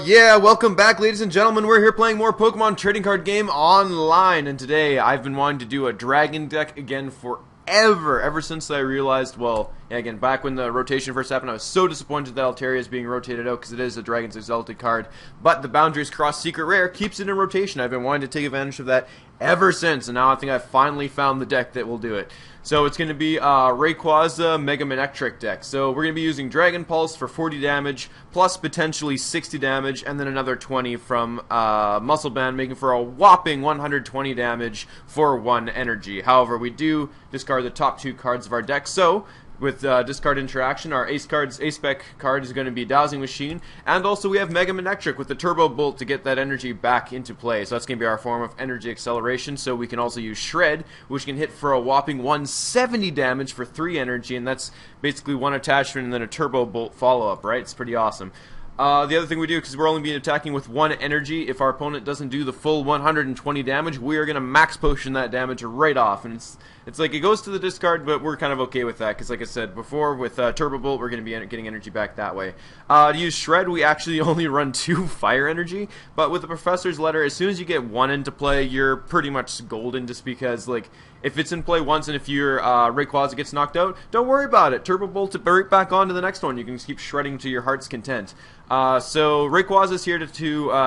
Yeah, welcome back, ladies and gentlemen. We're here playing more Pokemon trading card game online, and today I've been wanting to do a dragon deck again forever, ever since I realized, well, yeah, again, back when the rotation first happened, I was so disappointed that Altaria is being rotated out because it is a Dragon's Exalted card, but the Boundaries Cross Secret Rare keeps it in rotation. I've been wanting to take advantage of that ever since, and now I think I've finally found the deck that will do it. So it's going to be Rayquaza Mega Manectric deck. So we're going to be using Dragon Pulse for 40 damage, plus potentially 60 damage, and then another 20 from Muscle Band, making for a whopping 120 damage for 1 energy. However, we do discard the top 2 cards of our deck, so with discard interaction, our ace spec card is going to be Dowsing Machine, and also we have Mega Manectric with the Turbo Bolt to get that energy back into play. So that's going to be our form of energy acceleration. So we can also use Shred, which can hit for a whopping 170 damage for 3 energy, and that's basically 1 attachment and then a Turbo Bolt follow-up, right? It's pretty awesome. The other thing we do, because we're only being attacking with 1 energy, if our opponent doesn't do the full 120 damage, we are going to max potion that damage right off. And it's like it goes to the discard, but we're kind of okay with that, because like I said before, with Turbo Bolt, we're going to be getting energy back that way. To use Shred, we actually only run 2 fire energy, but with the Professor's Letter, as soon as you get 1 into play, you're pretty much golden, just because, like, if it's in play once and if your Rayquaza gets knocked out, don't worry about it. Turbo Bolt it right back on to the next one. You can just keep shredding to your heart's content. So Rayquaza is here to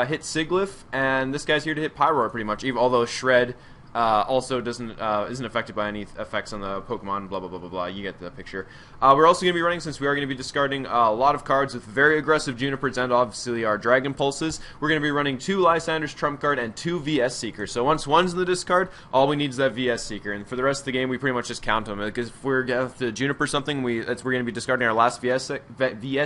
hit Sigilyph, and this guy's here to hit Pyroar pretty much, although Shred also isn't affected by any effects on the Pokemon, blah, blah, blah, blah, blah. You get the picture. We're also going to be running, since we are going to be discarding a lot of cards with very aggressive Junipers and obviously our Dragon Pulses, we're going to be running 2 Lysander's Trump card and 2 VS Seekers. So once one's in the discard, all we need is that VS Seeker. And for the rest of the game, we pretty much just count them. Because if we're going to Juniper something, we're going to be discarding our last VS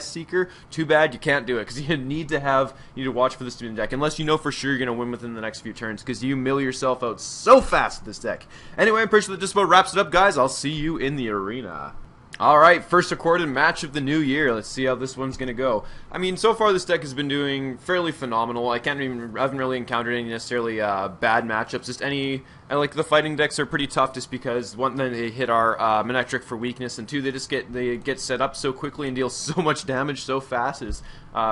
Seeker. Too bad you can't do it, because you need to watch for this to be in the deck. Unless you know for sure you're going to win within the next few turns, because you mill yourself out so fast with this deck. Anyway, I'm pretty sure that just about wraps it up, guys. I'll see you in the arena. Alright, first recorded match of the new year. Let's see how this one's going to go. I mean, so far this deck has been doing fairly phenomenal. I haven't really encountered any necessarily bad matchups. Just like the fighting decks are pretty tough, just because one, then they hit our Manectric for weakness, and 2, they get set up so quickly and deal so much damage so fast. It's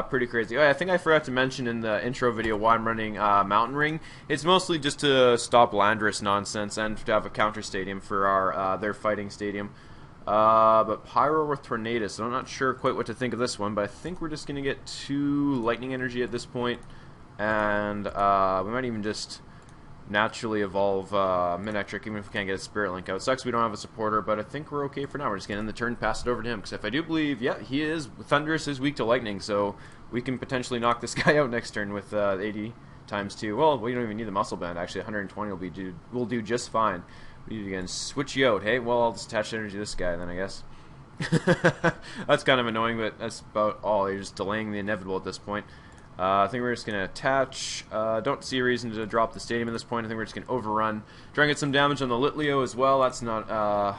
pretty crazy. Oh, I think I forgot to mention in the intro video why I'm running Mountain Ring. It's mostly just to stop Landorus nonsense and to have a counter stadium for our their fighting stadium. But Pyro with Tornadus, so I'm not sure quite what to think of this one, but I think we're just going to get 2 Lightning Energy at this point, and we might even just naturally evolve Manectric, even if we can't get a Spirit Link out. It sucks we don't have a supporter, but I think we're okay for now. We're just going to end the turn, pass it over to him, because if I do believe, yeah, Thundurus is weak to Lightning, so we can potentially knock this guy out next turn with 80 times 2. Well, we don't even need the Muscle Band, actually. 120 will do just fine. Again, switch you out. Hey, well, I'll just attach energy to this guy then, I guess. That's kind of annoying, but that's about all. You're just delaying the inevitable at this point. I think we're just going to attach. Don't see a reason to drop the stadium at this point. I think we're just going to overrun. Try and get some damage on the Litleo as well. That's not a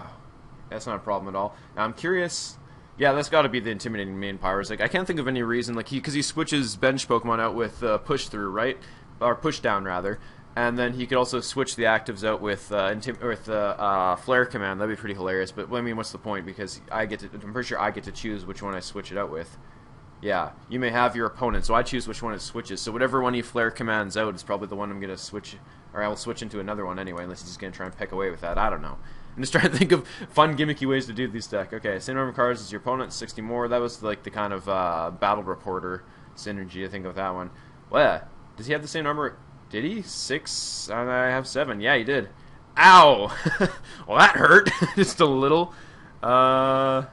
problem at all. Now, I'm curious. Yeah, that's got to be the intimidating main Pyros. Like, I can't think of any reason, like, because he switches bench Pokemon out with push through, right? Or push down, rather. And then he could also switch the actives out with Flare Command. That'd be pretty hilarious. But I mean, what's the point? Because I'm pretty sure I get to choose which one I switch it out with. Yeah, you may have your opponent, so I choose which one it switches. So whatever one he Flare Commands out is probably the one I'm gonna switch, or I will switch into another one anyway, unless he's just gonna try and peck away with that. I don't know. I'm just trying to think of fun, gimmicky ways to do these deck. Okay, same number of cards as your opponent, 60 more. That was like the kind of Battle Reporter synergy. I think of that one. Well, yeah. Does he have the same number? Did he? 6? I have 7. Yeah, he did. Ow! Well, that hurt. Just a little. Max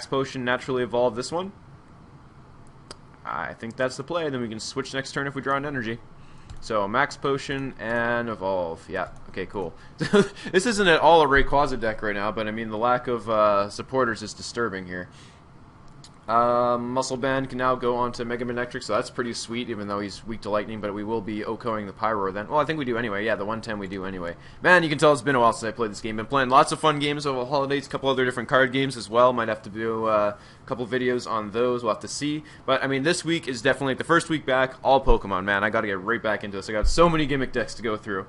Potion, naturally evolve this one. I think that's the play. Then we can switch next turn if we draw an energy. So, Max Potion and evolve. Yeah, okay, cool. This isn't at all a Rayquaza deck right now, but I mean, the lack of supporters is disturbing here. Muscle Band can now go on to Mega Manectric, so that's pretty sweet, even though he's weak to Lightning, but we will be OHKOing the Pyro then. Well, I think we do anyway. Yeah, the 110 we do anyway. Man, you can tell it's been a while since I played this game. Been playing lots of fun games over the holidays, a couple other different card games as well. Might have to do a couple videos on those. We'll have to see. But, I mean, this week is definitely the first week back, all Pokemon. Man, I gotta get right back into this. I got so many gimmick decks to go through.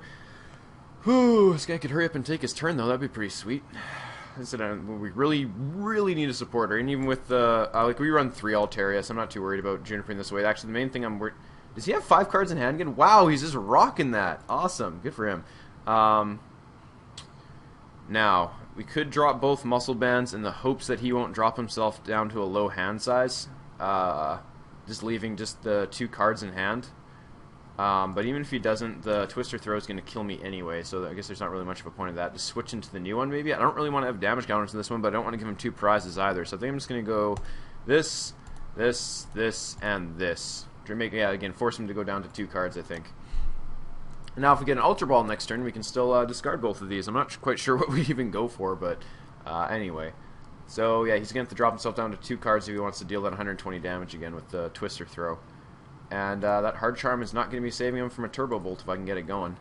Whew, this guy could hurry up and take his turn, though. That'd be pretty sweet. we really need a supporter, and even with the like we run 3 Altaria, so I'm not too worried about Junipering this way. Actually, the main thing I'm worried. Does he have 5 cards in hand again? Wow, he's just rocking that. Awesome, good for him. Now we could drop both muscle bands in the hopes that he won't drop himself down to a low hand size, just leaving just the 2 cards in hand. But even if he doesn't, the Twister Throw is going to kill me anyway, so I guess there's not really much of a point of that. Just switch into the new one, maybe? I don't really want to have damage counters in this one, but I don't want to give him 2 prizes either, so I think I'm just going to go this, and this. To make, yeah, again, force him to go down to 2 cards, I think. Now, if we get an Ultra Ball next turn, we can still discard both of these. I'm not quite sure what we even go for, but anyway. So, yeah, he's going to have to drop himself down to 2 cards if he wants to deal that 120 damage again with the Twister Throw. And that Hard Charm is not going to be saving him from a Turbo Volt if I can get it going.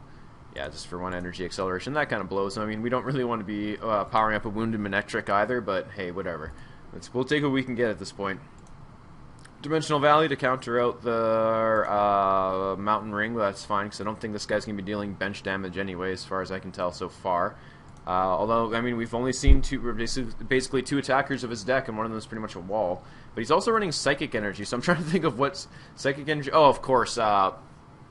Yeah, just for 1 energy acceleration. That kind of blows. I mean, we don't really want to be powering up a Wounded Manectric either, but hey, whatever. We'll take what we can get at this point. Dimensional Valley to counter out the Mountain Ring, but that's fine, because I don't think this guy's going to be dealing bench damage anyway, as far as I can tell so far. Although, I mean, we've only seen basically 2 attackers of his deck, and one of them is pretty much a wall. But he's also running Psychic Energy, so I'm trying to think of what's Psychic Energy. Oh, of course, what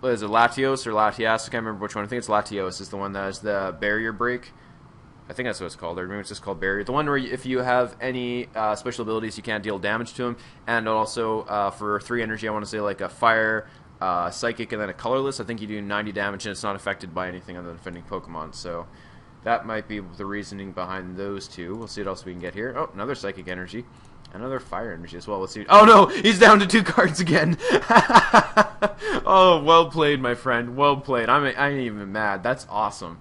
is it, Latios or Latias? I can't remember which one. I think it's Latios is the one that has the Barrier Break. I think that's what it's called, or maybe it's just called Barrier. The one where if you have any special abilities, you can't deal damage to him. And also, for 3 energy, I want to say like a Fire, Psychic, and then a Colorless. I think you do 90 damage, and it's not affected by anything on the defending Pokemon, so that might be the reasoning behind those 2. We'll see what else we can get here. Oh, another Psychic Energy. Another Fire Energy as well. Let's see. Oh no! He's down to 2 cards again! Oh, well played, my friend. Well played. I ain't even mad. That's awesome.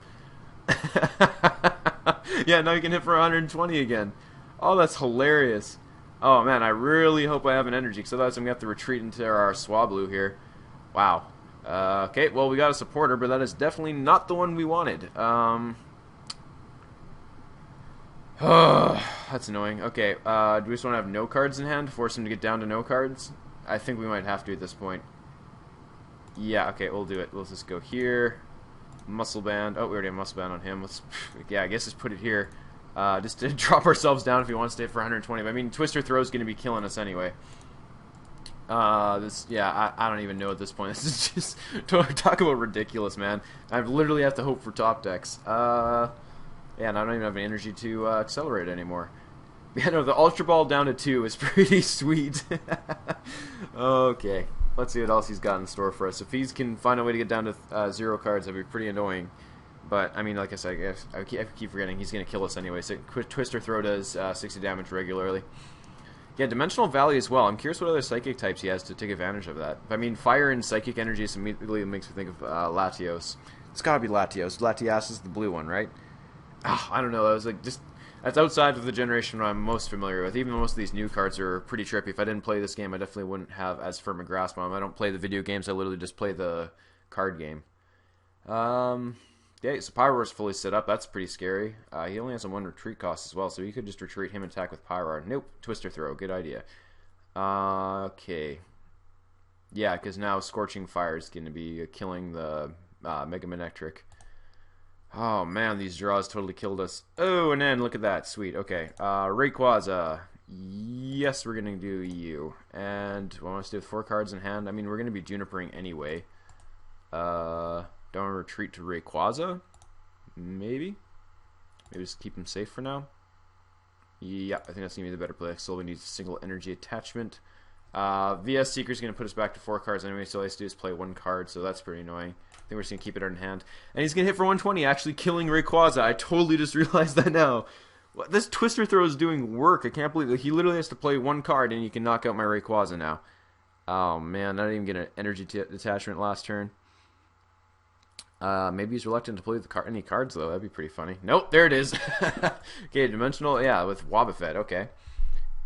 Yeah, now you can hit for 120 again. Oh, that's hilarious. Oh man, I really hope I have an energy, because otherwise I'm going to have to retreat into our Swablu here. Wow. Okay, well, we got a supporter, but that is definitely not the one we wanted. That's annoying. Okay, do we just want to have no cards in hand to force him to get down to no cards? I think we might have to at this point. Yeah, okay, we'll do it. Let's just go here. Muscle Band. Oh, we already have Muscle Band on him. Let's, yeah, I guess just put it here. Just to drop ourselves down if we want to stay for 120. But I mean, Twister Throw is going to be killing us anyway. Yeah, I don't even know at this point. This is just, talk about ridiculous, man. I literally have to hope for top decks. Yeah, and I don't even have any energy to accelerate anymore. Yeah, no, the Ultra Ball down to 2 is pretty sweet. Okay, let's see what else he's got in store for us. If he can find a way to get down to 0 cards, that'd be pretty annoying. But, I mean, like I said, I keep forgetting he's going to kill us anyway. So Twister Throw does 60 damage regularly. Yeah, Dimensional Valley as well. I'm curious what other Psychic types he has to take advantage of that. I mean, Fire and Psychic Energy immediately makes me think of Latios. It's got to be Latios. Latias is the blue one, right? Oh, I don't know. I was like, just that's outside of the generation I'm most familiar with. Even though most of these new cards are pretty trippy. If I didn't play this game, I definitely wouldn't have as firm a grasp on them. I don't play the video games. I literally just play the card game. Yeah, so Pyroar's fully set up. That's pretty scary. He only has a 1 retreat cost as well, so you could just retreat him and attack with Pyroar. Nope, Twister Throw. Good idea. Okay. Yeah, because now Scorching Fire is going to be killing the Mega Manectric. Oh, man, these draws totally killed us. Oh, and then look at that. Sweet. Okay. Rayquaza. Yes, we're going to do you. And what I want to do with 4 cards in hand? I mean, we're going to be Junipering anyway. Don't retreat to Rayquaza? Maybe? Maybe just keep him safe for now? Yeah, I think that's going to be the better play. Still, we need a single energy attachment. VS Seeker's going to put us back to 4 cards anyway, so all he has to do is play 1 card, so that's pretty annoying. I think we're just going to keep it in hand. And he's going to hit for 120, actually killing Rayquaza. I totally just realized that now. This Twister Throw is doing work. I can't believe it. He literally has to play 1 card, and you can knock out my Rayquaza now. Oh, man, I didn't even get an energy attachment last turn. Maybe he's reluctant to play any cards, though. That'd be pretty funny. Nope, there it is. Okay, Dimensional, yeah, with Wobbuffet. Okay.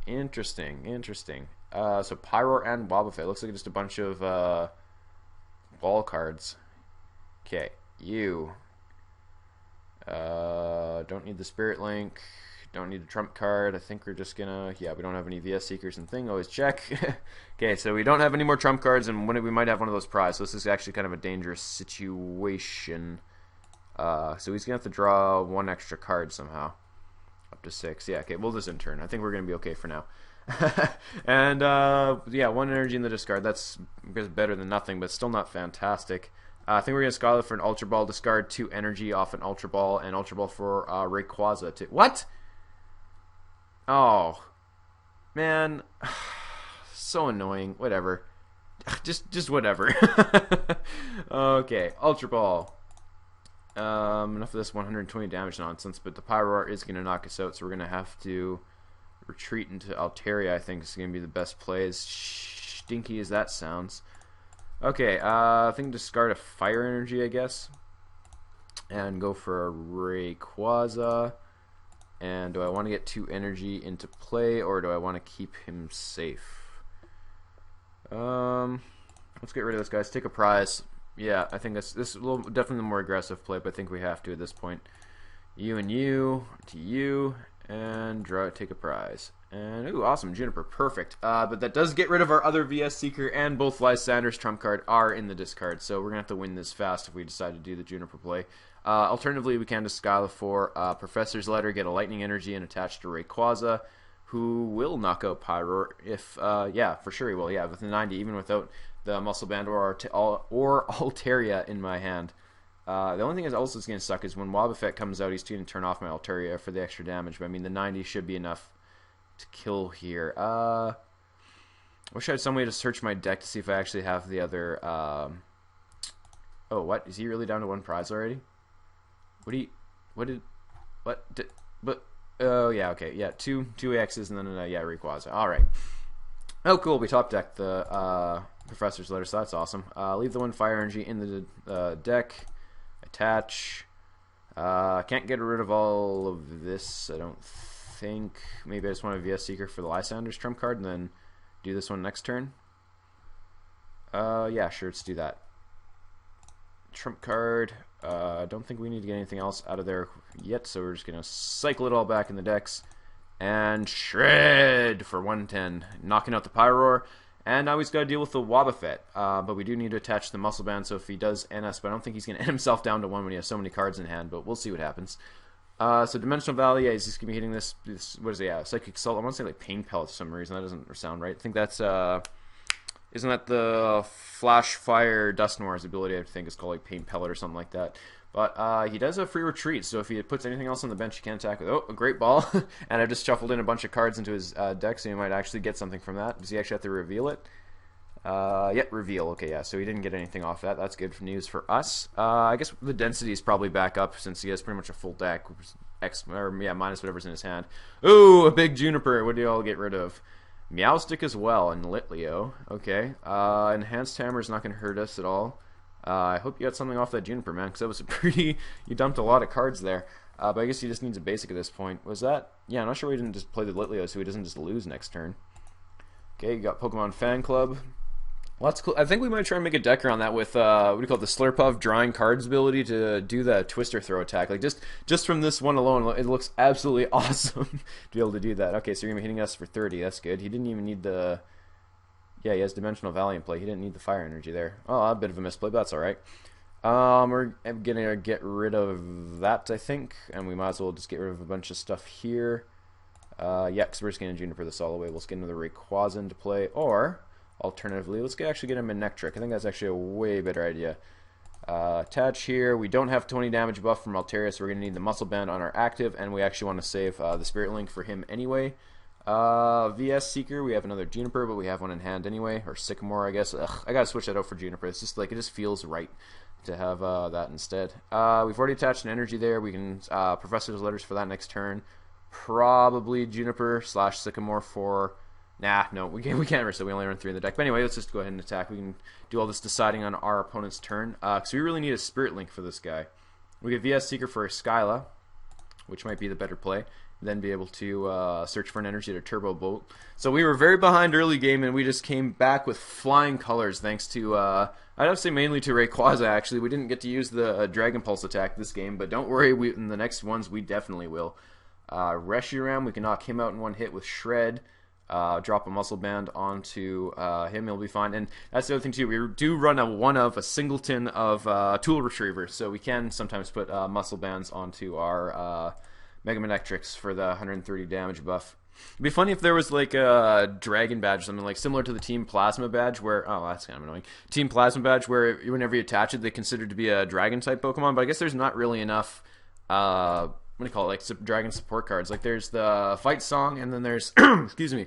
Interesting, interesting. So Pyroar and Wobbuffet. Looks like just a bunch of ball cards. Okay, you. Don't need the Spirit Link. Don't need the Trump card. I think we're just gonna... Yeah, we don't have any VS Seekers and thing. Always check. Okay, so we don't have any more Trump cards, and we might have one of those prized. So this is actually kind of a dangerous situation. So he's gonna have to draw 1 extra card somehow. to 6. Yeah, okay, we'll just in turn. I think we're going to be okay for now. And, yeah, 1 energy in the discard. That's better than nothing, but still not fantastic. I think we're going to Scarlet for an Ultra Ball, discard 2 energy off an Ultra Ball, and Ultra Ball for Rayquaza to... What? Oh. Man. So annoying. Whatever. Just whatever. Okay, Ultra Ball. Enough of this 120 damage nonsense, but the Pyroar is going to knock us out, so we're going to have to retreat into Altaria. I think is going to be the best play, as stinky as that sounds. Okay, I think discard a Fire Energy, I guess, and go for a Rayquaza. And do I want to get 2 energy into play, or do I want to keep him safe? Let's get rid of this, guys. Take a prize. Yeah, I think this is definitely the more aggressive play, but I think we have to at this point. You and you to you, and take a prize. And ooh, awesome, Juniper, perfect. But that does get rid of our other VS Seeker, and both Lysander's trump card are in the discard, so we're gonna have to win this fast if we decide to do the Juniper play. Alternatively, we can discard for Professor's Letter, get a Lightning Energy, and attach to Rayquaza, who will knock out Pyro if, yeah, for sure he will. Yeah, with the 90, even without the Muscle Band or Altaria in my hand. The only thing is also going to suck is when Wobbuffet comes out, he's going to turn off my Altaria for the extra damage. But I mean, the 90 should be enough to kill here. I wish I had some way to search my deck to see if I actually have the other. Oh, what? Is he really down to 1 prize already? Oh, yeah, okay. Yeah, two X's and then, yeah, Rayquaza. All right. Oh, cool. We top decked the Professor's Letter, so that's awesome. Leave the 1 Fire Energy in the deck. Attach. Can't get rid of all of this, I don't think. Maybe I just want a VS Seeker for the Lysander's trump card and then do this one next turn. Yeah, sure, let's do that. Trump card. I don't think we need to get anything else out of there yet, so we're just going to cycle it all back in the decks. And shred for 110, knocking out the Pyroar. And now he's got to deal with the Wobbuffet. But we do need to attach the Muscle Band, so if he does NS, but I don't think he's going to end himself down to 1 when he has so many cards in hand, but we'll see what happens. So Dimensional Valley, yeah, he's just going to be hitting this, what is it, yeah, Psychic Assault. I want to say like Pain Pellet for some reason, that doesn't sound right. I think that's, isn't that the Flash Fire Dusknoir's ability, I think it's called like Pain Pellet or something like that. But he does have free retreat, so if he puts anything else on the bench, he can attack with, oh, a Great Ball. And I've just shuffled in a bunch of cards into his deck, so he might actually get something from that. Does he actually have to reveal it? Yeah, reveal. Okay, yeah, so he didn't get anything off that. That's good news for us. I guess the density is probably back up since he has pretty much a full deck. Minus whatever's in his hand. Ooh, a big Juniper. What do you all get rid of? Meowstic as well, and Litleo. Okay. Enhanced Hammer is not going to hurt us at all. I hope you got something off that Juniper, man, because that was a pretty... You dumped a lot of cards there. But I guess he just needs a basic at this point. Was that... Yeah, I'm not sure we didn't just play the Litleo so he doesn't just lose next turn. Okay, you got Pokemon Fan Club. Well, that's cool. I think we might try and make a deck around that with, what do you call it, the Slurpuff drawing cards ability to do the Twister Throw attack. Like, just from this one alone, it looks absolutely awesome to be able to do that. Okay, so you're going to be hitting us for 30. That's good. He didn't even need the... Yeah, he has Dimensional Valley in play. He didn't need the Fire Energy there. Oh, a bit of a misplay, but that's alright. We're going to get rid of that, I think. And we might as well just get rid of a bunch of stuff here. Yeah, because we're just going to Juniper this all the way. Let's get another Rayquaza into play. Or, alternatively, let's actually get a Manectric. I think that's actually a way better idea. Attach here. We don't have 20 damage buff from Altaria, so we're going to need the Muscle Band on our active. And we actually want to save the Spirit Link for him anyway. VS Seeker, we have another Juniper, but we have one in hand anyway, or Sycamore, I guess. Ugh, I gotta switch that out for Juniper. It's just like, it just feels right to have that instead. We've already attached an energy there. We can Professor's Letters for that next turn. Probably Juniper / Sycamore for... Nah, no, we can't risk it. We only run 3 in the deck. But anyway, let's just go ahead and attack. We can do all this deciding on our opponent's turn. Because we really need a Spirit Link for this guy. We get VS Seeker for a Skyla, which might be the better play. Then be able to search for an energy to Turbo Bolt. So we were very behind early game, and we just came back with flying colors thanks to, I'd have to say mainly to Rayquaza, actually. We didn't get to use the Dragon Pulse attack this game, but don't worry, in the next ones we definitely will. Reshiram, we can knock him out in one hit with Shred. Drop a Muscle Band onto him, he'll be fine. And that's the other thing too, we do run a singleton of Tool Retriever, so we can sometimes put Muscle Bands onto our... Mega Manectrics for the 130 damage buff. It'd be funny if there was like a dragon badge, something like similar to the Team Plasma badge, where that's kind of annoying. Team Plasma badge, where whenever you attach it, they consider to be a dragon type Pokemon. But I guess there's not really enough. What do you call it? Like dragon support cards. Like there's the Fight Song, and then there's excuse me,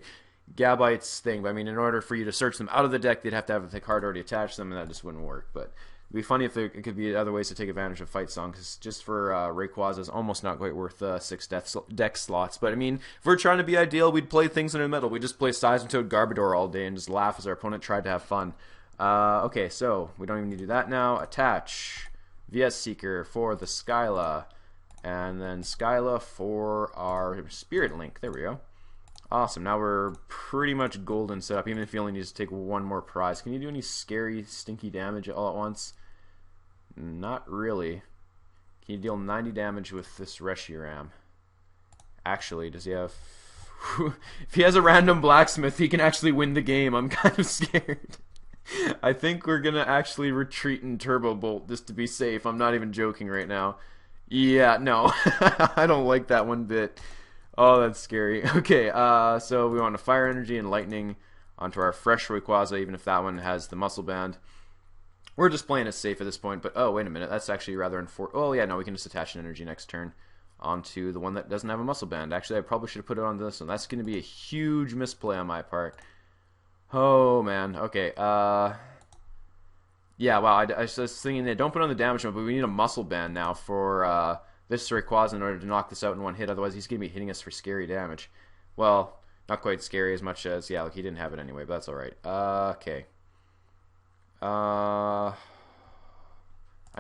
Gabite's thing. But I mean, in order for you to search them out of the deck, they'd have to have the card already attached to them, and that just wouldn't work. But it'd be funny if it could be other ways to take advantage of Fight Song, because just for Rayquaza is almost not quite worth 6 deck slots. But I mean, if we're trying to be ideal, we'd play things in the middle. We'd just play Seismitoad Garbodor all day and just laugh as our opponent tried to have fun. Okay, so we don't even need to do that now. Attach VS Seeker for the Skyla, and then Skyla for our Spirit Link. There we go. Awesome. Now we're pretty much golden set up, even if you only need to take one more prize. Can you do any scary, stinky damage all at once? Not really. Can you deal 90 damage with this Reshiram? Actually, does he have... if he has a random blacksmith, he can actually win the game. I'm kind of scared. I think we're going to actually retreat in Turbo Bolt just to be safe. I'm not even joking right now. Yeah, no. I don't like that one bit. Oh, that's scary. Okay, so we want a Fire Energy and Lightning onto our fresh Rayquaza, even if that one has the Muscle Band. We're just playing it safe at this point, but oh, wait a minute. That's actually rather unfortunate. Oh, yeah, no, we can just attach an energy next turn onto the one that doesn't have a Muscle Band. Actually, I probably should have put it on this one. That's going to be a huge misplay on my part. Oh, man. Okay, yeah, wow, I was just thinking that don't put on the damage one, but we need a Muscle Band now for, this Rayquaza in order to knock this out in one hit. Otherwise, he's going to be hitting us for scary damage. Well, not quite scary as much as, yeah, like he didn't have it anyway, but that's alright. Okay. I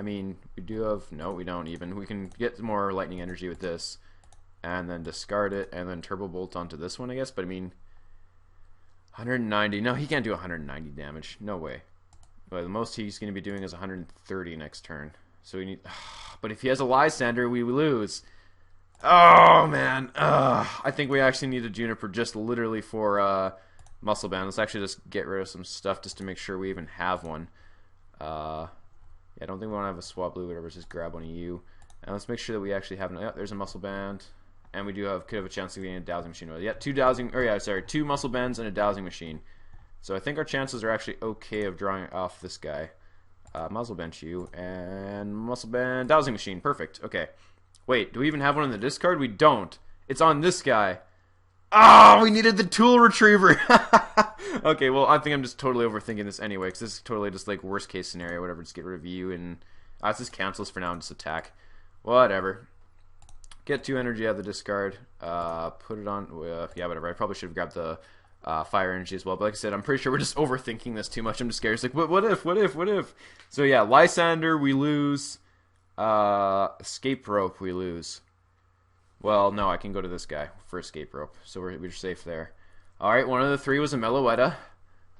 mean, we do have... No, we don't even. We can get more lightning energy with this. And then discard it, and then Turbo Bolt onto this one, I guess. But, I mean... 190. No, he can't do 190 damage. No way. But the most he's going to be doing is 130 next turn. So we need... But if he has a Lysander, we lose. Oh, man. I think we actually need a Juniper just literally for Muscle Band. Let's actually just get rid of some stuff just to make sure we even have one. Yeah, I don't think we want to have a Swablu, whatever. Let's just grab one of you. And let's make sure that we actually have... Oh, there's a Muscle Band. And we could have a chance of getting a Dowsing Machine. Yeah, two Muscle Bands and a Dowsing Machine. So I think our chances are actually okay of drawing off this guy. Muzzle Bench you, and Muscle Band, Dowsing Machine. Perfect. Okay. Wait, do we even have one in the discard? We don't. It's on this guy. Oh, we needed the Tool Retriever. Okay, well, I think I'm just totally overthinking this anyway, because this is totally just like worst case scenario, whatever. Just get rid of you, and let's just cancel this for now and just attack. Whatever. Get 2 energy out of the discard. Put it on, yeah, whatever. I probably should have grabbed the Fire Energy as well, but like I said, I'm pretty sure we're just overthinking this too much. I'm just scared. It's like, what if? So yeah, Lysander, we lose. Escape Rope, we lose. Well, no, I can go to this guy for Escape Rope, so we're safe there. Alright, one of the 3 was a Meloetta.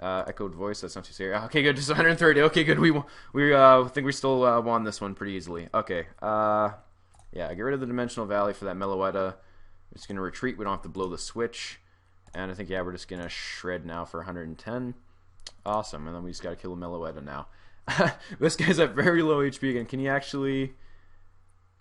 Echoed Voice, that's not too serious. Okay, good, just 130. Okay, good, we think we still won this one pretty easily. Okay, yeah, get rid of the Dimensional Valley for that Meloetta. We're just going to retreat, we don't have to blow the switch. And I think, yeah, we're just going to shred now for 110. Awesome. And then we just got to kill a Meloetta now. This guy's at very low HP again. Can he actually...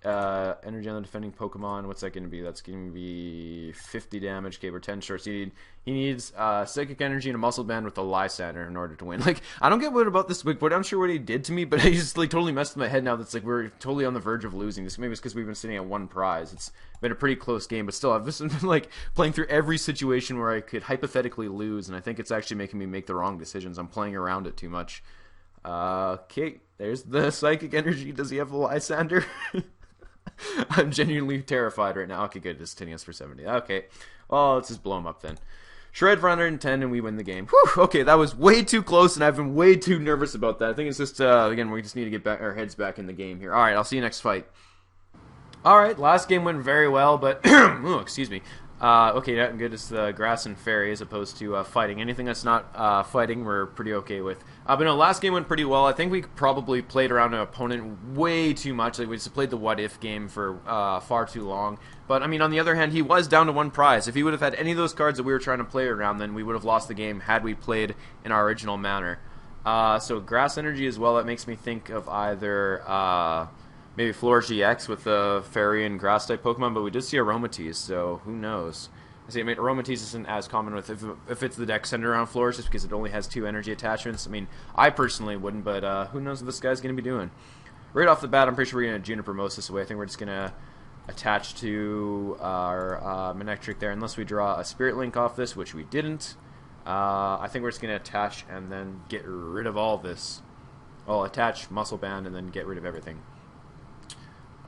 energy on the defending Pokemon. What's that going to be? That's going to be 50 damage. Okay, we're 10 short. So he needs Psychic Energy and a Muscle Band with a Lysander in order to win. Like, I don't get what about this week, but I'm sure what he did to me, but he's just like totally messed with my head now. That's like we're totally on the verge of losing this. Maybe it's because we've been sitting at 1 prize. It's been a pretty close game, but still, I've just been like playing through every situation where I could hypothetically lose, and I think it's actually making me make the wrong decisions. I'm playing around it too much. Okay, there's the Psychic Energy. Does he have the Lysander? I'm genuinely terrified right now. Okay, good. Just hitting us for 70. Okay. Well, let's just blow him up then. Shred for 110 and we win the game. Whew, okay, that was way too close and I've been way too nervous about that. I think it's just, again, we just need to get our heads back in the game here. Alright, I'll see you next fight. Alright, last game went very well, but... ooh, excuse me. Okay, that good as the Grass and Fairy as opposed to fighting. Anything that's not fighting, we're pretty okay with. But no, last game went pretty well. I think we probably played around an opponent way too much. Like, we just played the what-if game for far too long. But, I mean, on the other hand, he was down to 1 prize. If he would have had any of those cards that we were trying to play around, then we would have lost the game had we played in our original manner. So, Grass Energy as well, that makes me think of either... maybe Flourish EX with the Fairy and Grass type Pokemon, but we did see Aromatisse, so who knows? I see, I mean, Aromatisse isn't as common with if it's the deck centered around Flourish, just because it only has 2 energy attachments. I mean, I personally wouldn't, but who knows what this guy's going to be doing. Right off the bat, I'm pretty sure we're going to Juniper most this way. I think we're just going to attach to our Manectric there, unless we draw a Spirit Link off this, which we didn't. I think we're just going to attach and then get rid of all this. Well, attach Muscle Band and then get rid of everything.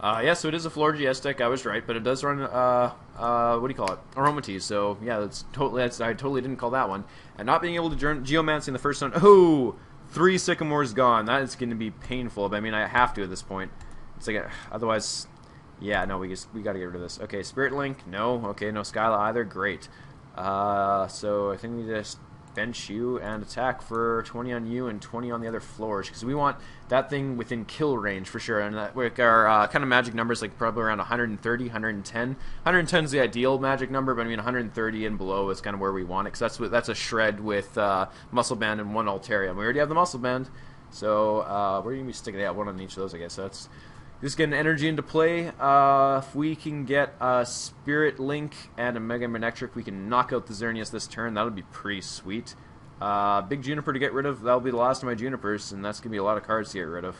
Yeah, so it is a Floor GS deck. I was right, but it does run what do you call it? Aromatisse. So yeah, I totally didn't call that one. And not being able to Geomancy in the first round. Oh, 3 Sycamores gone. That is going to be painful. But I mean, I have to at this point. It's like otherwise, yeah, no, we got to get rid of this. Okay, Spirit Link, no. Okay, no Skyla either. Great. So I think we just bench you and attack for 20 on you and 20 on the other Flourish, because we want that thing within kill range for sure. And that, with our kind of magic numbers, like probably around 130, 110. 110 is the ideal magic number, but I mean 130 and below is kind of where we want it, because that's a shred with Muscle Band and 1 Altaria. We already have the Muscle Band, so we're gonna be sticking out 1 on each of those, I guess. So that's just getting energy into play. If we can get a Spirit Link and a Mega Manectric, we can knock out the Xerneas this turn. That would be pretty sweet. Big Juniper to get rid of. That'll be the last of my Junipers, and that's going to be a lot of cards to get rid of.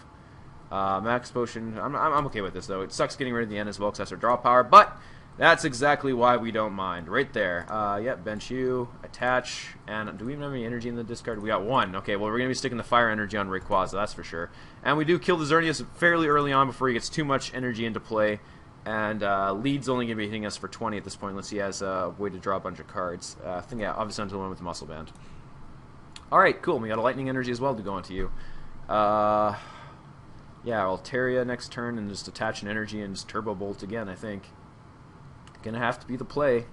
Max Potion. I'm okay with this, though. It sucks getting rid of the end as well, because that's our draw power, but that's exactly why we don't mind. Right there. Yep, bench you, attach, and do we even have any energy in the discard? We got 1. Okay, well, we're going to be sticking the Fire Energy on Rayquaza, that's for sure. And we do kill the Xerneas fairly early on before he gets too much energy into play, and Lead's only going to be hitting us for 20 at this point, unless he has a way to draw a bunch of cards. I think, yeah, obviously onto the one with the Muscle Band. Alright, cool, we got a Lightning Energy as well to go onto you. Yeah, Altaria next turn, and just attach an energy and just Turbo Bolt again, I think. Gonna have to be the play.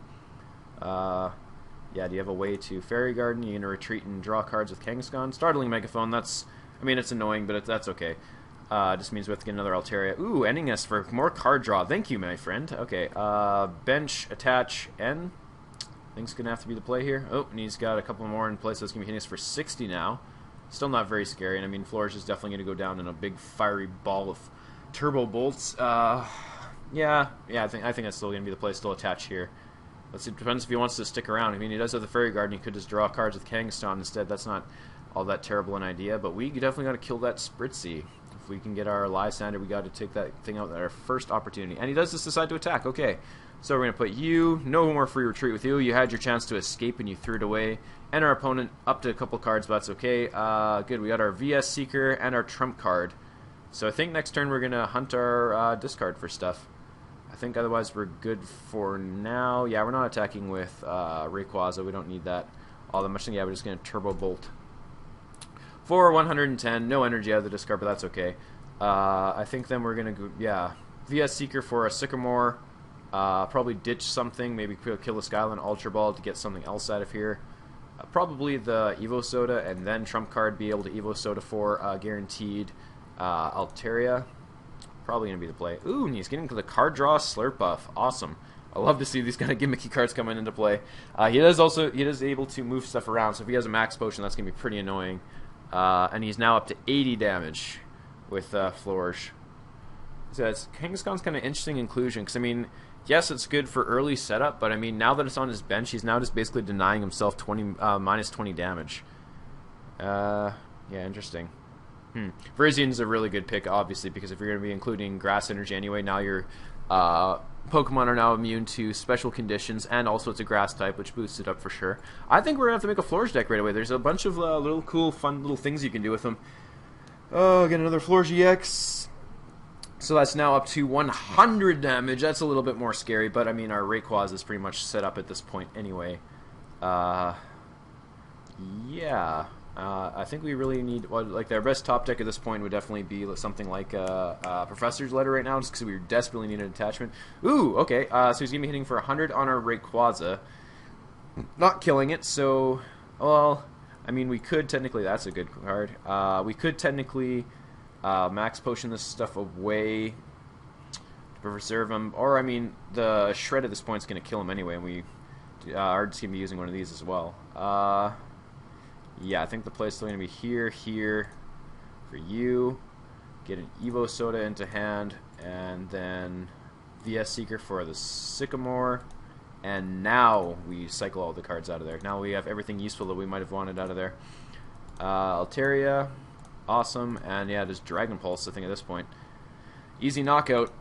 Yeah, do you have a way to Fairy Garden? You're gonna retreat and draw cards with Kangaskhan? Startling Megaphone, that's, I mean, it's annoying, but that's okay. Just means we have to get another Altaria. Ooh, ending us for more card draw. Thank you, my friend. Okay, bench, attach, N. I think it's gonna have to be the play here. Oh, and he's got a couple more in place, so it's gonna be hitting us for 60 now. Still not very scary, and I mean, Flourish is definitely gonna go down in a big fiery ball of Turbo Bolts. Yeah, I think that's still going to be the play. Still attach here. Let's see, it depends if he wants to stick around. I mean, he does have the Fairy Garden. He could just draw cards with Kangaskhan instead. That's not all that terrible an idea. But we definitely got to kill that Spritzee. If we can get our Lysander, we got to take that thing out at our first opportunity. And he does just decide to attack. Okay, so we're going to put you. No more free retreat with you. You had your chance to escape and you threw it away. And our opponent up to a couple cards, but that's okay. Good. We got our VS Seeker and our Trump card. So I think next turn we're going to hunt our discard for stuff. I think otherwise we're good for now. Yeah, we're not attacking with Rayquaza. We don't need that all that much. Yeah, we're just going to Turbo Bolt. For 110. No energy out of the discard, but that's okay. I think then we're going to go, yeah, VS Seeker for a Sycamore. Probably ditch something. Maybe kill the Skyline Ultra Ball to get something else out of here. Probably the Evo Soda, and then Trump card be able to Evo Soda for guaranteed Altaria. Probably going to be the play. Ooh, and he's getting to the card draw Slurp Buff. Awesome. I love to see these kind of gimmicky cards coming into play. He is able to move stuff around, so if he has a Max Potion, that's going to be pretty annoying. And he's now up to 80 damage with Flourish. So Kangaskhan's kind of interesting inclusion, because, I mean, yes, it's good for early setup, but, I mean, now that it's on his bench, he's now just basically denying himself minus 20 damage. Yeah, interesting. Virizian's a really good pick, obviously, because if you're going to be including Grass Energy anyway, now your Pokemon are now immune to special conditions, and also it's a Grass type, which boosts it up for sure. I think we're going to have to make a Flourish deck right away. There's a bunch of little cool, fun little things you can do with them. Oh, get another Flourish EX. So that's now up to 100 damage. That's a little bit more scary, but I mean, our Rayquaza is pretty much set up at this point anyway. Yeah. I think we really need, well, like, our best top deck at this point would definitely be something like Professor's Letter right now, just because we desperately need an attachment. Ooh, okay, so he's going to be hitting for 100 on our Rayquaza. Not killing it, so, well, I mean, we could technically, that's a good card. We could technically Max Potion this stuff away to preserve him, or, I mean, the Shred at this point is going to kill him anyway, and we are just going to be using one of these as well. Yeah, I think the play's still going to be here for you. Get an Evo Soda into hand and then VS Seeker for the Sycamore, and now we cycle all the cards out of there. Now we have everything useful that we might have wanted out of there. Altaria, awesome, and yeah, just Dragon Pulse, I think, at this point. Easy knockout.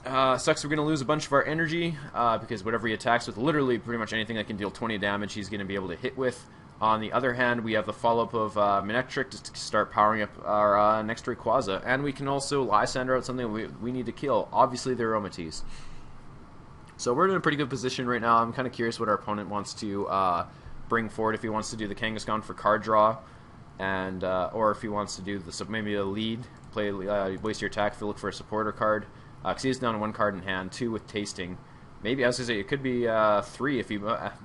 Sucks we're going to lose a bunch of our energy, because whatever he attacks with, literally pretty much anything that can deal 20 damage, he's going to be able to hit with. On the other hand, we have the follow-up of Manectric to start powering up our next Rayquaza, and we can also Lysander out something we need to kill, obviously the Aromatisse. So we're in a pretty good position right now. I'm kind of curious what our opponent wants to bring forward, if he wants to do the Kangaskhan for card draw, and or if he wants to do maybe a lead, play waste your attack if you look for a supporter card. Because he is down 1 card in hand, 2 with tasting. Maybe, I was going to say, it could be 3 if he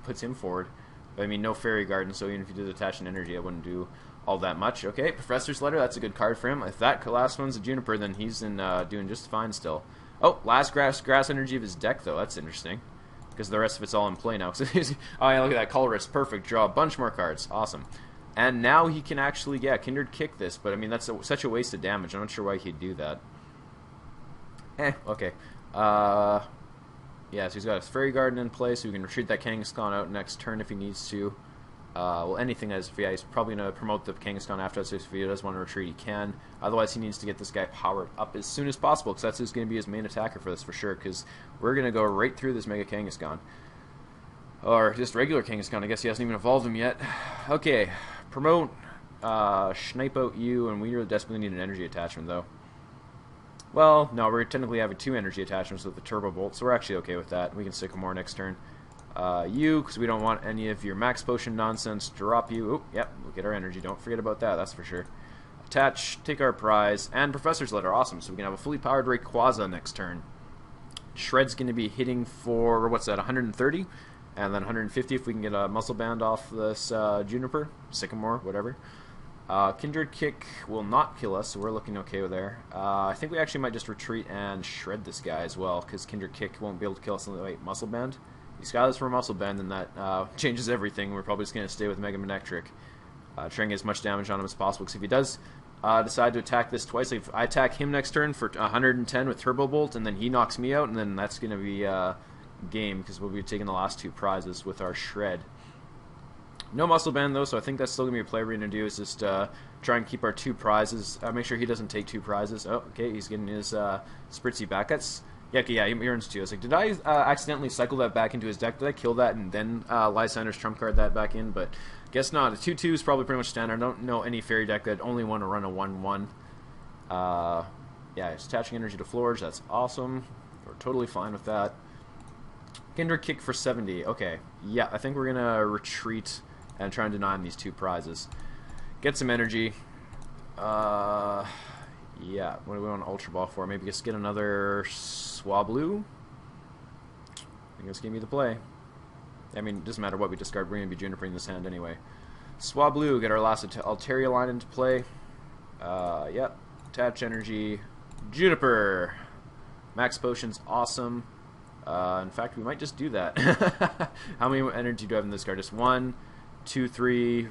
puts him forward. But I mean, no Fairy Garden, so even if you did attach an energy, it wouldn't do all that much. Okay, Professor's Letter, that's a good card for him. If that last one's a Juniper, then he's doing just fine still. Oh, last grass energy of his deck, though. That's interesting. Because the rest of it's all in play now. Oh, yeah, look at that. Colorist. Perfect. Draw a bunch more cards. Awesome. And now he can actually, yeah, Kindred Kick this. But, I mean, that's such a waste of damage. I'm not sure why he'd do that. Okay. Yeah, so he's got his Fairy Garden in play, so we can retreat that Kangaskhan out next turn if he needs to. Well, anything as, yeah, he's probably going to promote the Kangaskhan after that, so if he does want to retreat, he can. Otherwise, he needs to get this guy powered up as soon as possible, because that's who's going to be his main attacker for this for sure, because we're going to go right through this Mega Kangaskhan. Or just regular Kangaskhan, I guess he hasn't even evolved him yet. Okay, promote, snipe out you, and we really desperately need an energy attachment, though. Well, no, we're technically having 2 energy attachments with the Turbo Bolt, so we're actually okay with that. We can Sycamore next turn. You, because we don't want any of your Max Potion nonsense. Drop you. Oh, yep, we'll get our energy. Don't forget about that, that's for sure. Attach, take our prize, and Professor's Letter. Awesome, so we can have a fully powered Rayquaza next turn. Shred's going to be hitting for, what's that, 130? And then 150 if we can get a Muscle Band off this Juniper, Sycamore, whatever. Kindred Kick will not kill us, so we're looking okay there. I think we actually might just retreat and shred this guy as well, because Kindred Kick won't be able to kill us. Wait, Muscle Band? He's got us for a Muscle Band, and that changes everything. We're probably just going to stay with Mega Manectric, trying to get as much damage on him as possible, because if he does decide to attack this twice, like if I attack him next turn for 110 with Turbo Bolt, and then he knocks me out, and then that's going to be game, because we'll be taking the last 2 prizes with our Shred. No Muscle Band, though, so I think that's still going to be a play we're going to do, is just try and keep our 2 prizes. Make sure he doesn't take 2 prizes. Oh, okay, he's getting his Spritzy back. That's, yeah, okay, yeah, he earns 2. I was like, did I accidentally cycle that back into his deck? Did I kill that and then Lysander's trump card that back in? But guess not. A 2/2 is probably pretty much standard. I don't know any Fairy deck that only want to run a 1/1. Yeah, it's attaching energy to Florge. That's awesome. We're totally fine with that. Kindred Kick for 70. Okay, yeah, I think we're going to retreat and try and deny him these 2 prizes. Get some energy. Yeah, what do we want Ultra Ball for? Maybe just get another Swablu? I think that's going to be the play. I mean, it doesn't matter what we discard, we're going to be Junipering this hand anyway. Swablu, get our last Altaria line into play. Yep, attach energy. Juniper! Max Potion's awesome. In fact, we might just do that. How many energy do I have in this card? Just 1, 2, 3,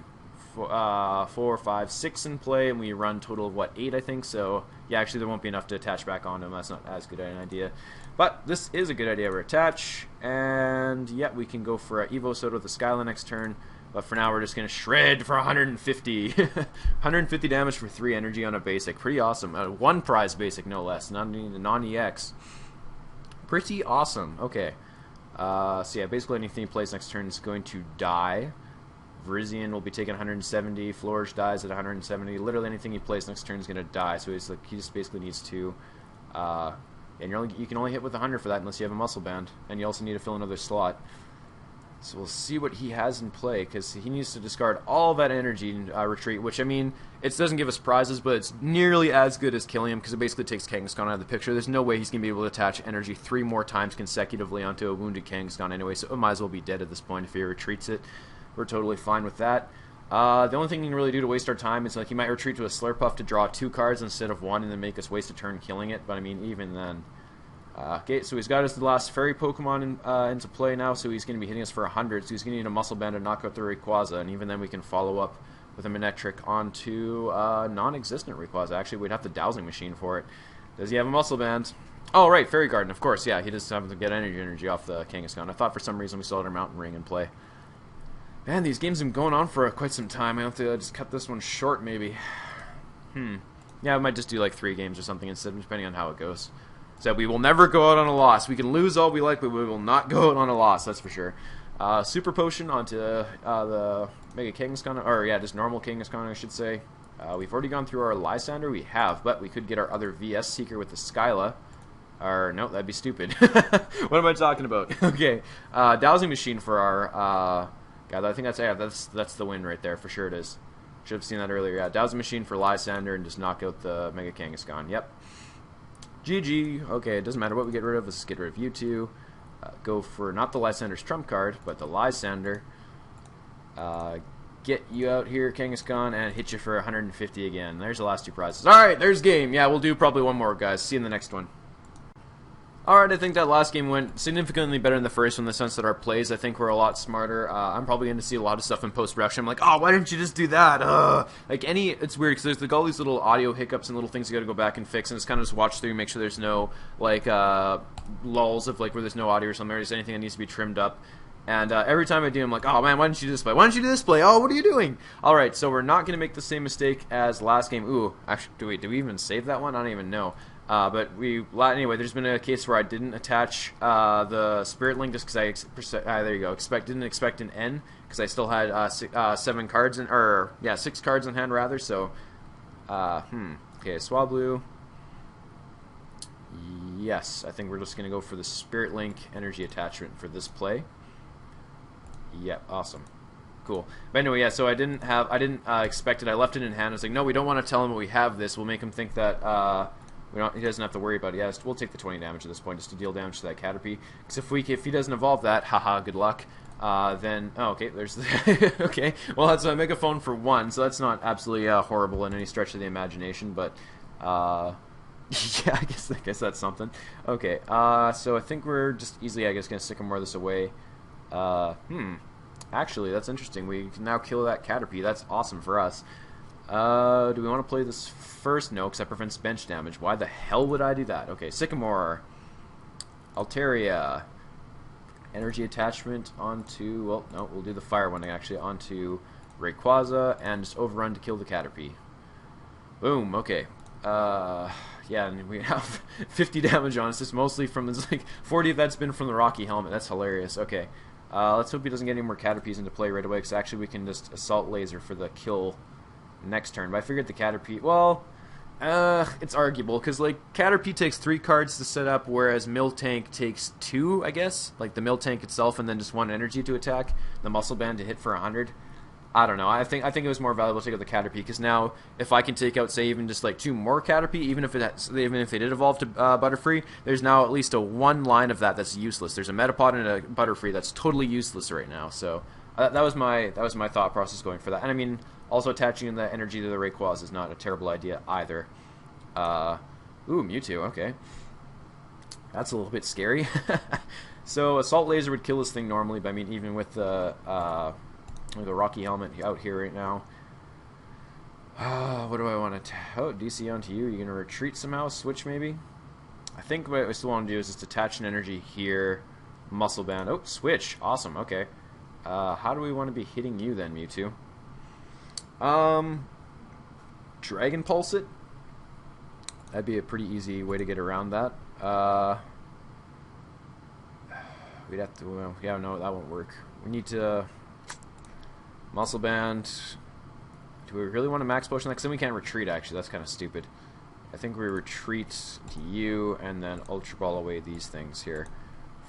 4, 5, 6 in play, and we run total of, what, 8, I think? So, yeah, actually, there won't be enough to attach back on him. That's not as good an idea. But this is a good idea. We're attach, and, yeah, we can go for Evo Soda with the Skyline next turn. But for now, we're just going to shred for 150. 150 damage for 3 energy on a basic. Pretty awesome. 1 prize basic, no less. Not needing a non-EX. Pretty awesome. Okay. So yeah, basically anything he plays next turn is going to die. Virizion will be taking 170. Florge dies at 170. Literally anything he plays next turn is going to die. So he's like, he just basically needs to. And you can only hit with 100 for that unless you have a Muscle Band, and you also need to fill another slot. So we'll see what he has in play, because he needs to discard all that energy and retreat, which, I mean, it doesn't give us prizes, but it's nearly as good as killing him, because it basically takes Kangaskhan out of the picture. There's no way he's going to be able to attach energy 3 more times consecutively onto a wounded Kangaskhan anyway, so it might as well be dead at this point if he retreats it. We're totally fine with that. The only thing he can really do to waste our time is, like, he might retreat to a Slurpuff to draw 2 cards instead of 1 and then make us waste a turn killing it, but, I mean, even then. Okay, so he's got his last Fairy Pokemon into play now, so he's going to be hitting us for 100, so he's going to need a Muscle Band to knock out the Rayquaza, and even then we can follow up with a Manectric onto non-existent Rayquaza. Actually, we'd have the Dowsing Machine for it. Does he have a Muscle Band? Oh, right, Fairy Garden, of course, yeah, he does have to get energy off the Kangaskhan. I thought for some reason we still had our Mountain Ring in play. Man, these games have been going on for quite some time. I have to just cut this one short, maybe. Yeah, I might just do like 3 games or something instead, depending on how it goes. So we will never go out on a loss. We can lose all we like, but we will not go out on a loss, that's for sure. Super Potion onto the Mega Kangaskhan, or yeah, just normal Kangaskhan, I should say. We've already gone through our Lysander, we have, but we could get our other VS Seeker with the Skyla. Or, no, that'd be stupid. What am I talking about? Okay, Dowsing Machine for our, God, I think that's the win right there, for sure it is. Should have seen that earlier, yeah. Dowsing Machine for Lysander and just knock out the Mega Kangaskhan, yep. GG, okay, it doesn't matter what we get rid of, let's just get rid of you two. Go for, not the Lysander's trump card, but the Lysander. Get you out here, Kangaskhan, and hit you for 150 again. There's the last 2 prizes. Alright, there's game. Yeah, we'll do probably one more, guys. See you in the next one. Alright, I think that last game went significantly better than the first one in the sense that our plays, I think, were a lot smarter. I'm probably going to see a lot of stuff in post-production. I'm like, oh, why didn't you just do that? Like, it's weird, because there's like all these little audio hiccups and little things you got to go back and fix, and it's kind of just watch through, make sure there's no, like, lulls of, like, where there's no audio or something, or there's anything that needs to be trimmed up. And every time I do, I'm like, oh man, why didn't you do this play? Why didn't you do this play? Oh, what are you doing? Alright, so we're not going to make the same mistake as last game. Ooh, actually, do we even save that one? I don't even know. But anyway, there's been a case where I didn't attach the Spirit Link just because there you go, didn't expect an N, because I still had 6 cards in hand rather, so, okay, Swablu. Yes, I think we're just going to go for the Spirit Link energy attachment for this play. Yep, awesome. Cool. But anyway, yeah, so I didn't expect it. I left it in hand. I was like, no, we don't want to tell him that we have this. We'll make him think that he doesn't have to worry about it. Yeah, we'll take the 20 damage at this point just to deal damage to that Caterpie. Because if he doesn't evolve that, haha, good luck. Then, oh, okay, there's the okay. Well, that's a Megaphone for 1, so that's not absolutely horrible in any stretch of the imagination, but yeah, I guess that's something. Okay, so I think we're just easily, I guess, going to Sycamore this away. Actually, that's interesting. We can now kill that Caterpie. That's awesome for us. Do we want to play this first? No, because that prevents bench damage. Why the hell would I do that? Okay, Sycamore. Altaria. Energy attachment onto, well, no, we'll do the fire one actually, onto Rayquaza, and just overrun to kill the Caterpie. Boom, okay. Yeah, and we have 50 damage on us, just mostly from this, like, 40 of that's been from the Rocky Helmet. That's hilarious. Okay. Let's hope he doesn't get any more Caterpies into play right away, because actually we can just Assault Laser for the kill next turn. But I figured the Caterpie, well, it's arguable, because, like, Caterpie takes 3 cards to set up, whereas Miltank takes 2, I guess. Like, the Miltank itself, and then just 1 energy to attack, the Muscle Band to hit for 100. I don't know. I think it was more valuable to take out the Caterpie, because now if I can take out, say, even just like 2 more Caterpie, even if they did evolve to Butterfree, there's now at least one line of that's useless. There's a Metapod and a Butterfree that's totally useless right now. So that was my thought process going for that. And I mean, also attaching the energy to the Rayquaza is not a terrible idea either. Ooh, Mewtwo. Okay, that's a little bit scary. So Assault Laser would kill this thing normally, but I mean, even with the Rocky Helmet out here right now. What do I want to... Oh, DC onto you. You're going to retreat somehow? Switch, maybe? I think what I still want to do is just attach an energy here. Muscle Band. Oh, switch. Awesome. Okay. How do we want to be hitting you then, Mewtwo? Dragon Pulse it? That'd be a pretty easy way to get around that. We'd have to... Well, yeah, no, that won't work. We need to... Muscle Band. Do we really want to max potion that? Because then we can't retreat, actually. That's kind of stupid. I think we retreat to you and then Ultra Ball away these things here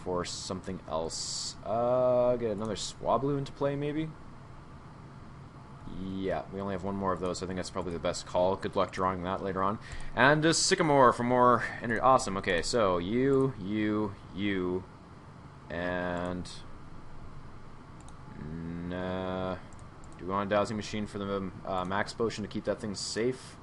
for something else. Get another Swablu into play, maybe? Yeah, we only have 1 more of those, so I think that's probably the best call. Good luck drawing that later on. And just Sycamore for more energy. Awesome, okay, so you, and... Nah... Do we want a Dowsing Machine for the max potion to keep that thing safe?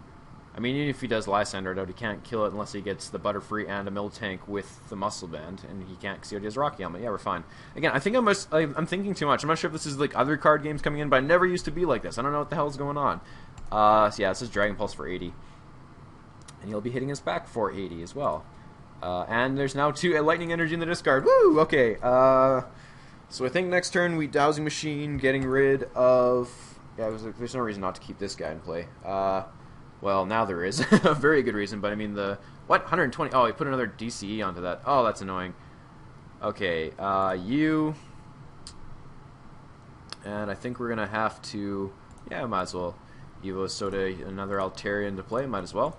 I mean, even if he does Lysander it out, he can't kill it unless he gets the Butterfree and a Miltank with the Muscle Band, and he can't because he already has Rocky Helmet. Yeah, we're fine. Again, I think I'm thinking too much. I'm not sure if this is like other card games coming in, but I never used to be like this. I don't know what the hell is going on. So yeah, this is Dragon Pulse for 80. And he'll be hitting us back for 80 as well. And there's now 2 lightning energy in the discard. Woo! Okay. So I think next turn we Dowsing Machine, getting rid of... Yeah, there's no reason not to keep this guy in play. Well, now there is. A very good reason, but I mean the... What? 120? Oh, he put another DCE onto that. Oh, that's annoying. Okay, you... And I think we're going to have to... Yeah, might as well. Evo Soda, another Altaria into play, might as well.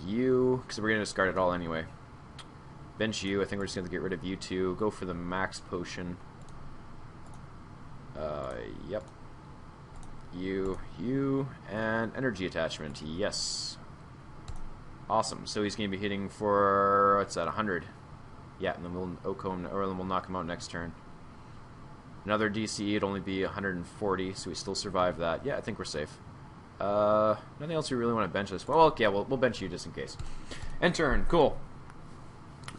You... Because we're going to discard it all anyway. Bench you. I think we're just going to get rid of you two. Go for the max potion. Yep. You, and energy attachment. Yes. Awesome. So he's going to be hitting for, what's that, 100. Yeah, and then we'll Oko him, or then we'll knock him out next turn. Another DCE, it'd only be 140, so we still survive that. Yeah, I think we're safe. Nothing else we really want to bench this. Well, okay, we'll bench you just in case. End turn. Cool.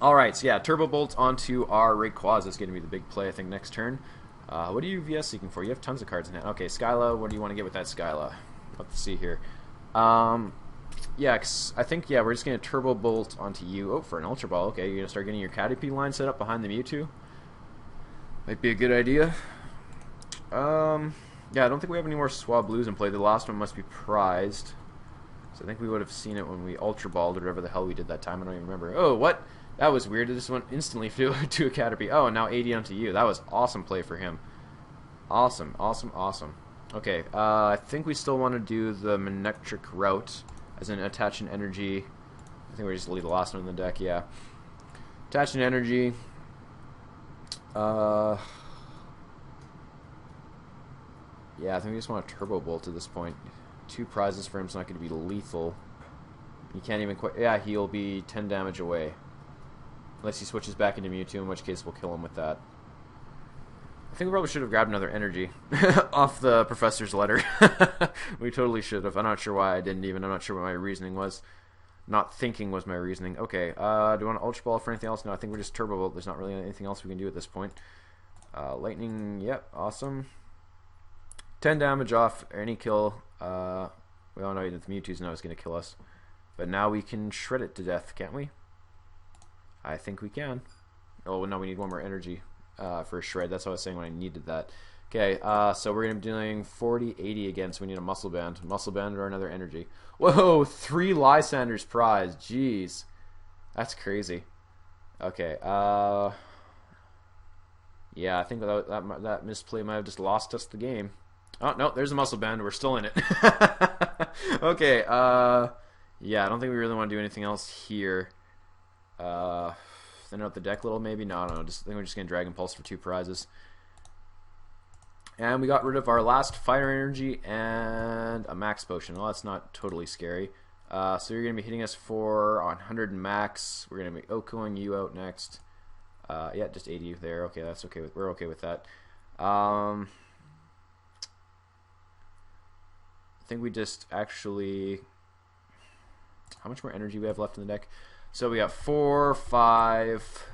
Alright, so yeah, Turbo Bolt onto our Rayquaza is going to be the big play, I think, next turn. What are you VS seeking for? You have tons of cards in hand. Okay, Skyla, what do you want to get with that Skyla? Let's see here. Yeah, I think, yeah, we're just going to Turbo Bolt onto you. Oh, for an Ultra Ball. Okay, you're going to start getting your Caterpie line set up behind the Mewtwo. Might be a good idea. Yeah, I don't think we have any more Swablues in play. The last one must be prized. So I think we would have seen it when we Ultra Balled or whatever the hell we did that time. I don't even remember. Oh, what? That was weird. It just went instantly to a Caterpie. Oh, and now 80 onto you. That was awesome play for him. Awesome, awesome, awesome. Okay, I think we still want to do the Manectric route, as in attach an energy. I think we just leave the last one in the deck, yeah. Attach an energy. Yeah, I think we just want a Turbo Bolt at this point. 2 prizes for him's not going to be lethal. He can't even quite... Yeah, he'll be 10 damage away. Unless he switches back into Mewtwo, in which case we'll kill him with that. I think we probably should have grabbed another energy off the professor's letter. We totally should have. I'm not sure why I didn't even. I'm not sure what my reasoning was. Not thinking was my reasoning. Okay, do you want to Ultra Ball for anything else? No, I think we're just Turbo Bolt. There's not really anything else we can do at this point. Lightning, yep, awesome. 10 damage off any kill. We all know that the Mewtwo's now is going to kill us. But now we can shred it to death, can't we? I think we can. Oh, no, we need one more energy for a shred. That's what I was saying when I needed that. Okay, so we're going to be doing 40, 80 again, so we need a Muscle Band. Muscle Band or another energy. Whoa, 3 Lysanders prize. Jeez. That's crazy. Okay, yeah, I think that misplay might have just lost us the game. Oh, no, there's a Muscle Band. We're still in it. Okay, yeah, I don't think we really want to do anything else here. Thin out the deck a little, maybe? No, I think we're just going to Dragon Pulse for 2 prizes. And we got rid of our last Fire Energy and a Max Potion. Well, that's not totally scary. So you're going to be hitting us for 100 max. We're going to be Okoing you out next. Yeah, just 80 there. Okay, that's okay. We're okay with that. I think we just actually... How much more energy we have left in the deck? So we got 4, 5,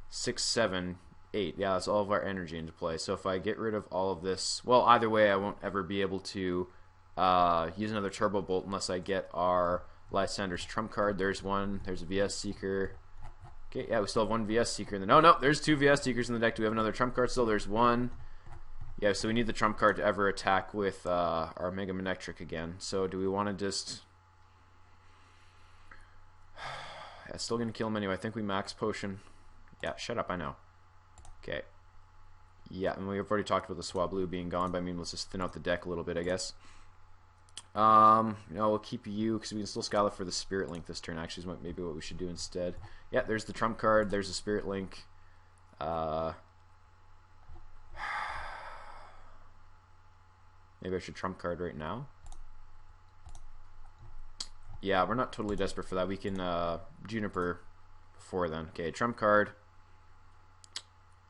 6, 7, 8. Yeah, that's all of our energy into play. So if I get rid of all of this... Well, either way, I won't ever be able to use another Turbo Bolt unless I get our Lysander's trump card. There's one. There's a VS Seeker. Okay, yeah, we still have one VS Seeker in the... No, there's 2 VS Seekers in the deck. Do we have another trump card still? There's one. Yeah, so we need the trump card to ever attack with our Mega Manectric again. So do we want to just... Yeah, still going to kill him anyway. I think we Max Potion. Yeah, shut up, I know. Okay. Yeah, and we've already talked about the Swablu being gone, but I mean, let's just thin out the deck a little bit, I guess. No, we'll keep you, because we can still Skyla for the Spirit Link this turn, actually, is maybe what we should do instead. Yeah, there's the trump card, there's the Spirit Link. Maybe I should trump card right now. Yeah, we're not totally desperate for that. We can Juniper before then. Okay, trump card.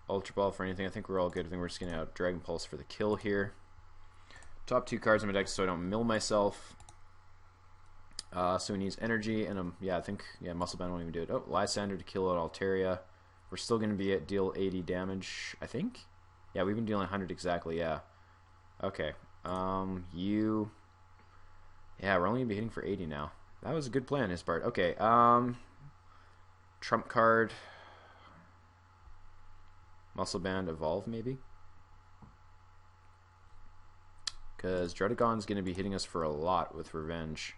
Ultra Ball for anything. I think we're all good. I think we're just going to Dragon Pulse for the kill here. Top 2 cards in my deck so I don't mill myself. So he needs energy and yeah, I think Muscle Band won't even do it. Oh, Lysander to kill out Altaria. We're still going to be at deal 80 damage, I think. Yeah, we've been dealing 100 exactly. Yeah. Okay. You. Yeah, we're only going to be hitting for 80 now. That was a good play on his part. Okay, Trump card. Muscle Band Evolve, maybe? Because Dredagon's going to be hitting us for a lot with Revenge.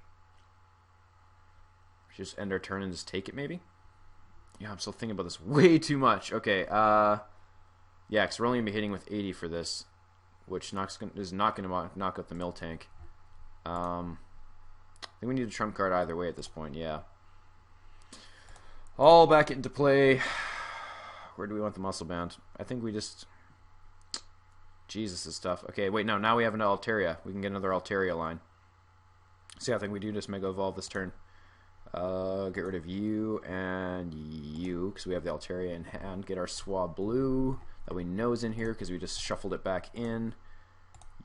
Just end our turn and just take it, maybe? Yeah, I'm still thinking about this way too much. Okay, yeah, because we're only going to be hitting with 80 for this, which is not going to knock out the Mill Tank. I think we need a trump card either way at this point, yeah. All back into play. Where do we want the Muscle Band? I think we just... Jesus, this stuff. Okay, wait, no, now we have an Altaria. We can get another Altaria line. So yeah, I think we do just Mega Evolve this turn. Get rid of you and you, because we have the Altaria in hand. Get our Swablu that we know is in here, because we just shuffled it back in.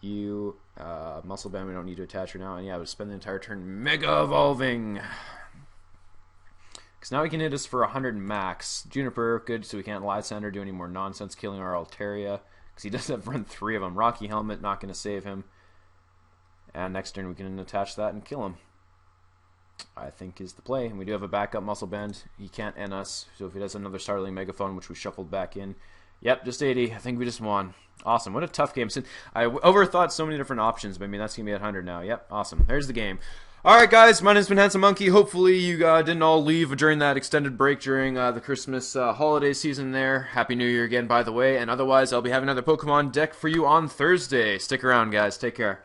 You, Muscle Band we don't need to attach right now. And yeah, we'll spend the entire turn Mega Evolving. Because now we can hit us for 100 max. Juniper, good, so we can't Lysander do any more nonsense killing our Altaria. Because he does have run 3 of them. Rocky Helmet, not going to save him. And next turn we can attach that and kill him. I think is the play. And we do have a backup Muscle Band. He can't end us. So if he does another Starling Megaphone, which we shuffled back in. Yep, just 80. I think we just won. Awesome. What a tough game. I overthought so many different options, but I mean, that's going to be at 100 now. Yep, awesome. There's the game. Alright guys, my name's been Handsome Monkey. Hopefully you didn't all leave during that extended break during the Christmas holiday season there. Happy New Year again, by the way. And otherwise, I'll be having another Pokemon deck for you on Thursday. Stick around, guys. Take care.